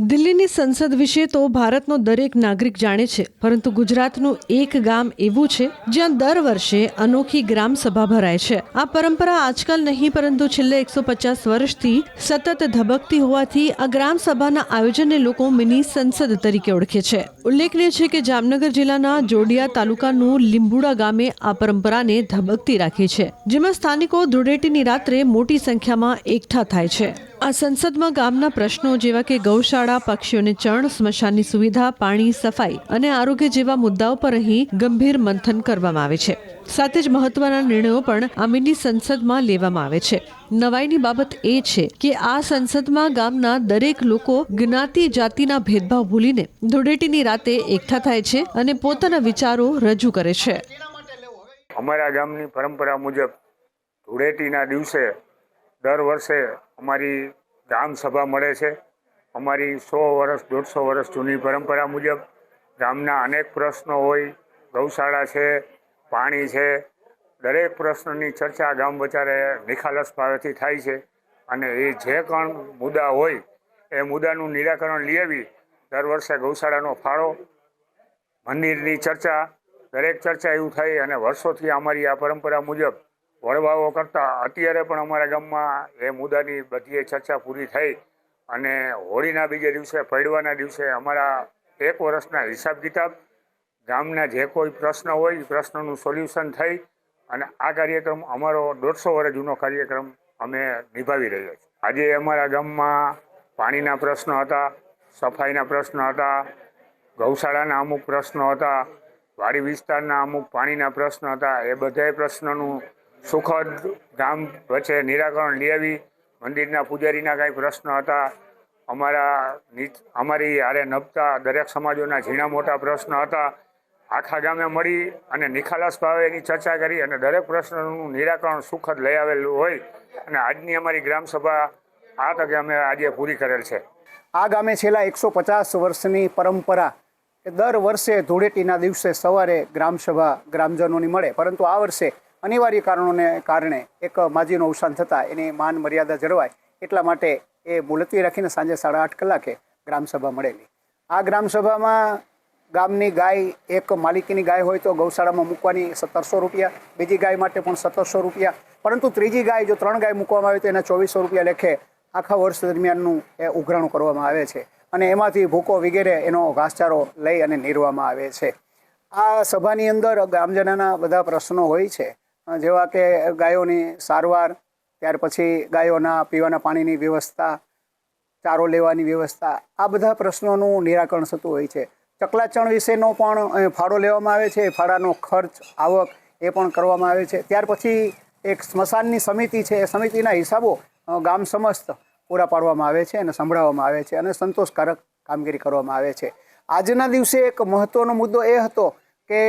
દિલ્હીની સંસદ વિશે તો ભારતનો દરેક નાગરિક જાણે છે, પરંતુ ગુજરાતનું એક ગામ એવું છે જ્યાં દર વર્ષે અનોખી ગ્રામ સભા ભરાય છે। આ પરંપરા આજકાલ નહીં, પરંતુ છેલ્લે 150 વર્ષથી સતત ધબકતી હોવાથી આ ગ્રામ સભાના આયોજનને લોકો મિની સંસદ તરીકે ઓળખે છે। ઉલ્લેખનીય છે કે જામનગર જિલ્લાના જોડિયા તાલુકાનું લીંબુડા ગામે આ પરંપરાને ધબકતી રાખી છે, જેમાં સ્થાનિકો ધૂળેટીની રાત્રે મોટી સંખ્યામાં એકઠા થાય છે। આ સંસદમાં ગામના પ્રશ્નો જેવા કે ગૌશાળા, પક્ષીઓને ચણ, સ્મશાનની સુવિધા, પાણી, સફાઈ અને આરોગ્ય જેવા મુદ્દાઓ પર અહીં ગંભીર મંથન કરવામાં આવે છે। સાથે જ મહત્વના નિર્ણયો પણ આ મિની સંસદમાં લેવામાં આવે છે। નવાઈની બાબત એ છે કે આ સંસદમાં ગામના દરેક લોકો જ્ઞાતિ જાતિના ભેદભાવ ભૂલીને ધૂળેટીની રાતે એકઠા થાય છે અને પોતાના વિચારો રજૂ કરે છે। અમારા ગામની પરંપરા મુજબ ધૂળેટીના દિવસે દર વર્ષે અમારી ગ્રામ સભા મળે છે। અમારી 100 વર્ષ 150 વર્ષ જૂની પરંપરા મુજબ ગામના અનેક પ્રશ્નો હોય, ગૌશાળા છે, પાણી છે, દરેક પ્રશ્નની ચર્ચા ગામ વચારે નિખાલસ ભાવેથી થાય છે અને એ જે પણ મુદ્દા હોય એ મુદ્દાનું નિરાકરણ લઈ આવી દર વર્ષે ગૌશાળાનો ફાળો, મંદિરની ચર્ચા, દરેક ચર્ચા એવું થાય અને વર્ષોથી અમારી આ પરંપરા મુજબ વડવાઓ કરતાં અત્યારે પણ અમારા ગામમાં એ મુદ્દાની બધી ચર્ચા પૂરી થઈ અને હોળીના બીજે દિવસે, પડવાના દિવસે અમારા 1 વર્ષના હિસાબ કિતાબ, ગામના જે કોઈ પ્રશ્ન હોય એ પ્રશ્નનું સોલ્યુશન થઈ અને આ કાર્યક્રમ અમારો 150 વર્ષ જૂનો કાર્યક્રમ અમે નિભાવી રહ્યા છીએ। આજે અમારા ગામમાં પાણીના પ્રશ્નો હતા, સફાઈના પ્રશ્નો હતા, ગૌશાળાના અમુક પ્રશ્નો હતા, વાડી વિસ્તારના અમુક પાણીના પ્રશ્નો હતા। એ બધા પ્રશ્નોનું સુખદ ગામ વચ્ચે નિરાકરણ લઈ આવી। મંદિરના પૂજારીના કાંઈ પ્રશ્ન હતા, અમારી હારે નભતા દરેક સમાજોના ઝીણા મોટા પ્રશ્ન હતા, આખા ગામે મળી અને નિખાલસ ભાવે એની ચર્ચા કરી અને દરેક પ્રશ્નનું નિરાકરણ સુખદ લઈ આવેલું હોય અને આજની અમારી ગ્રામસભા આ તકે અમે આજે પૂરી કરેલ છે। આ ગામે છેલ્લા 150 વર્ષની પરંપરા કે દર વર્ષે ધૂળેટીના દિવસે સવારે ગ્રામસભા ગ્રામજનોની મળે, પરંતુ આ વર્ષે અનિવાર્ય કારણોને કારણે એક માજીનું અવસાન થતાં એની માન મર્યાદા જળવાય એટલા માટે એ મુલતવી રાખીને સાંજે 8:30 કલાકે ગ્રામસભા મળેલી। આ ગ્રામસભામાં ગામની ગાય, એક માલિકીની ગાય હોય તો ગૌશાળામાં મૂકવાની 1700 રૂપિયા, બીજી ગાય માટે પણ 1700 રૂપિયા, પરંતુ ત્રીજી ગાય જો 3 ગાય મૂકવામાં આવે તો એના 2400 રૂપિયા લેખે આખા વર્ષ દરમિયાનનું એ ઉઘરાણું કરવામાં આવે છે અને એમાંથી ભૂકો વગેરે એનો ઘાસચારો લઈ અને નીરવામાં આવે છે। આ સભાની અંદર ગામજનોના બધા પ્રશ્નો હોય છે, જેવા કે ગાયોની સારવાર, ત્યાર પછી ગાયોના પીવાના પાણીની વ્યવસ્થા, ચારો લેવાની વ્યવસ્થા, આ બધા પ્રશ્નોનું નિરાકરણ થતું હોય છે। ચકલાચણ વિશેનો પણ ફાળો લેવામાં આવે છે, ફાળાનો ખર્ચ, આવક એ પણ કરવામાં આવે છે। ત્યાર પછી એક સ્મશાનની સમિતિ છે, એ સમિતિના હિસાબો ગામ સમસ્ત પૂરા પાડવામાં આવે છે અને સંભળાવવામાં આવે છે અને સંતોષકારક કામગીરી કરવામાં આવે છે। આજના દિવસે એક મહત્ત્વનો મુદ્દો એ હતો કે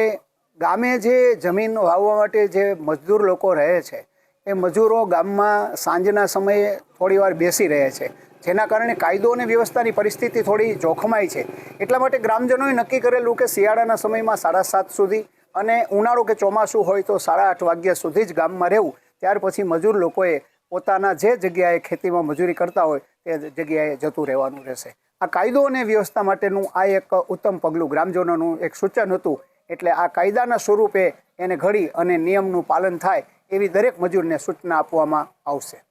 ગામે જે જમીન વાવવા માટે જે મજદૂર લોકો રહે છે એ મજૂરો ગામમાં સાંજના સમયે થોડીવાર બેસી રહે છે, જેના કારણે કાયદો અને વ્યવસ્થાની પરિસ્થિતિ થોડી જોખમાય છે। એટલા માટે ગ્રામજનોએ નક્કી કરેલું કે શિયાળાના સમયમાં 7:30 સુધી અને ઉનાળો કે ચોમાસું હોય તો 8:30 વાગ્યા સુધી જ ગામમાં રહેવું। ત્યાર પછી મજૂર લોકોએ પોતાના જે જગ્યાએ ખેતીમાં મજૂરી કરતા હોય તે જગ્યાએ જતું રહેવાનું રહેશે। આ કાયદો અને વ્યવસ્થા માટેનું આ એક ઉત્તમ પગલું ગ્રામજનોનું એક સૂચન હતું, એટલે આ કાયદાના સ્વરૂપે એને ઘડી અને નિયમનું પાલન થાય એવી દરેક મજૂરને સૂચના આપવામાં આવશે।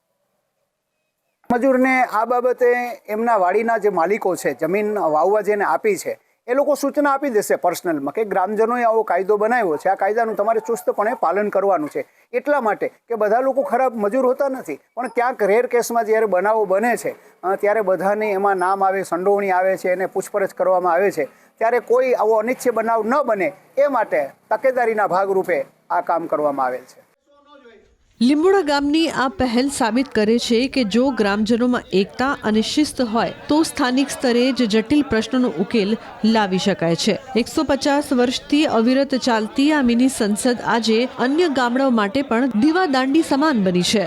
મજૂરને આ બાબતે એમના વાડીના જે માલિકો છે, જમીન વાવવા જેને આપી છે, એ લોકો સૂચના આપી દેશે પર્સનલમાં કે ગ્રામજનોએ આવો કાયદો બનાવ્યો છે, આ કાયદાનું તમારે ચુસ્તપણે પાલન કરવાનું છે। એટલા માટે કે બધા લોકો ખરાબ મજૂર હોતા નથી, પણ ક્યાંક રેર કેસમાં જ્યારે બનાવો બને છે ત્યારે બધાને એમાં નામ આવે, સંડોવણી આવે છે, એને પૂછપરછ કરવામાં આવે છે, ત્યારે કોઈ આવો અનિચ્છનીય બનાવ ન બને એ માટે તકેદારીના ભાગરૂપે આ કામ કરવામાં આવેલ છે। લીંબુડા ગામની આ પહેલ સાબિત કરે છે કે જો ગ્રામજનોમાં એકતા અને શિસ્ત હોય તો સ્થાનિક સ્તરે જ જટિલ પ્રશ્નોનો ઉકેલ લાવી શકાય છે। 150 વર્ષથી અવિરત ચાલતી આ મિની સંસદ આજે અન્ય ગામડાઓ માટે પણ દીવાદાંડી સમાન બની છે।